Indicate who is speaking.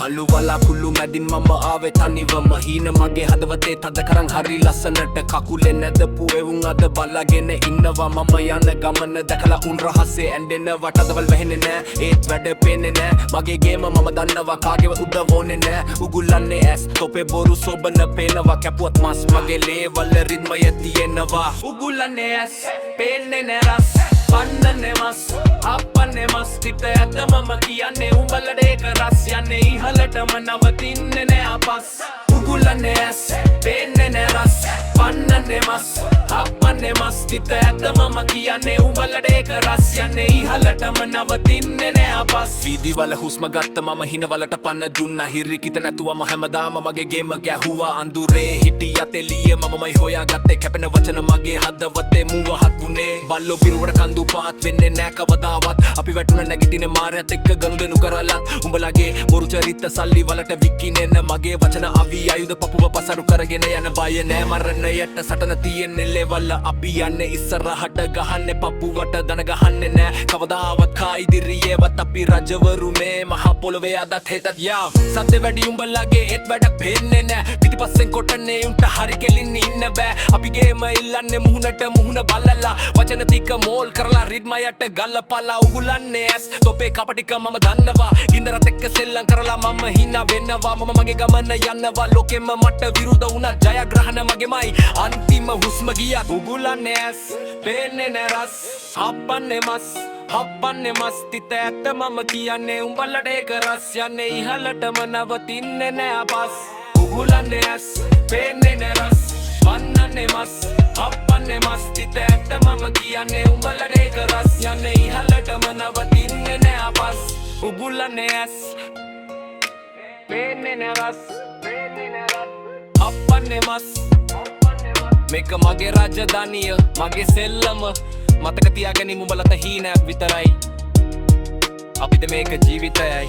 Speaker 1: කළු වලා කුල්ලු මැදින් මම ආවේ තනිවම හීන මගේ හදවතේ තද කරන් හරි ලස්සනට කකුලේ නැදපු එවුන් අද බලාගෙන ඉන්නවා මම යන ගමන දැකලා උන් රහසේ ඇඬෙන වටදවල් වැහෙන්නේ නෑ ඒත් වැඩ පේන්නේ නෑ මගේ ගේම මම දන්නවා කාගේව උදව් ඕනේ නෑ උගුලන්නේ ඇස් තොපේ බොරු සොබන පේනවා කැපුවත් මස් මගේ ලේවල රිද්මය තියෙනවා උගුලන්නේ ඇස් පේන්නේ නෑ රස් පන්නන්නේ මස් අපන්නේ මස් තිත ඇත මම කියන්නේ උඹලට ඒක රස් යන්නේ ඉහළටම නවතින්නේ නෑ අපස් උගුලන්නේ ඇස් පේන්නේ නෑ රස් පන්නන්නේ මස් අපන්නේ මස් තිත ඇත මම කියන්නේ උඹලට ඒක රස් යන්නේ ඉහළටම නවතින්නේ නෑ අපස් වීදිවල හුස්ම ගත්ත මම හිනවලට පන්න දුන්නා හිරිකිත නැතුවම හැමදාම මගේ ගේම ගැහුවා අඳුරේ හිටියත් එළියේ මමමයි හොයාගත්තේ කැපෙන වචන මගේ හදවතේ මුවහත් වුණේ බල්ලෝ පිරුවට කඳු පාත් වෙන්නේ නෑ කවදාවත් අපි වැටුණ නැගිටින මාරයත් එක්ක ගනුදෙනු කරලත් උඹලගේ බොරු චරිත සල්ලි වලට විකිනෙන මගේ වචන අවි ආයුධ පපුව පසරු කරගෙන යන බය නෑ මරණයට සටන තියෙන්නේ ලෙවල් අපි යන්නේ ඉස්සරහට ගහන්නේ පපුවට දන ගහන්නේ නෑ කවදාවත් කා ඉදිරියේවත් අපි රජවරු මේ මහ පොළවේ අදත් හෙටත් යාව සද්ද වැඩි උඹලගේ ඒත් වැඩක් පේන්නේ නෑ පිටිපස්සෙන් කොටන්නේ උන්ට හරි කෙලින්න ඉන්න බෑ අපි ගේම ඉල්ලන්නේ මුහුණට මුහුණ බලලා වචන ටික මෝල් කරලා රිද්මයට ගල්ලපලා උගුලන්නේ ඇස් තොපේ කපටික මම දන්නවා ගින්දරත් එක්ක සෙල්ලම් කරලා මම හිනා වෙනවා මම මගේ ගමන යනවා ලෝකෙම මට විරුද්ධ වුණා ජයග්‍රහණ මගේමයි අන්තිම හුස්ම ගියා උගුලන්නේ ඇස් පේන්නේ නෑ රස් හප්පන්නේ මස් තිත ඇත්ත මම කියන්නේ උඹලට ඒක රස් යන්නේ ඉහළටම නවතින්නේ නෑ අපස් උගුලන්නේ ඇස් පේන්නේ නෑ රස් පන්නන්නේ මස් හප්පන්නේ මස් තිත ඇත්ත මම කියන්නේ උඹලට ඒක රස් යන්නේ ඉහළටම නවතින්නේ නෑ අපස් උගුලන්නේ ඇස් පේන්නේ නෑ රස් හප්පන්නේ මස් මේක මගේ රාජධානිය මගේ සෙල්ලම මතක තියාගනිමු උඹලට හීනයක් විතරයි අපිට මේක ජීවිතයයි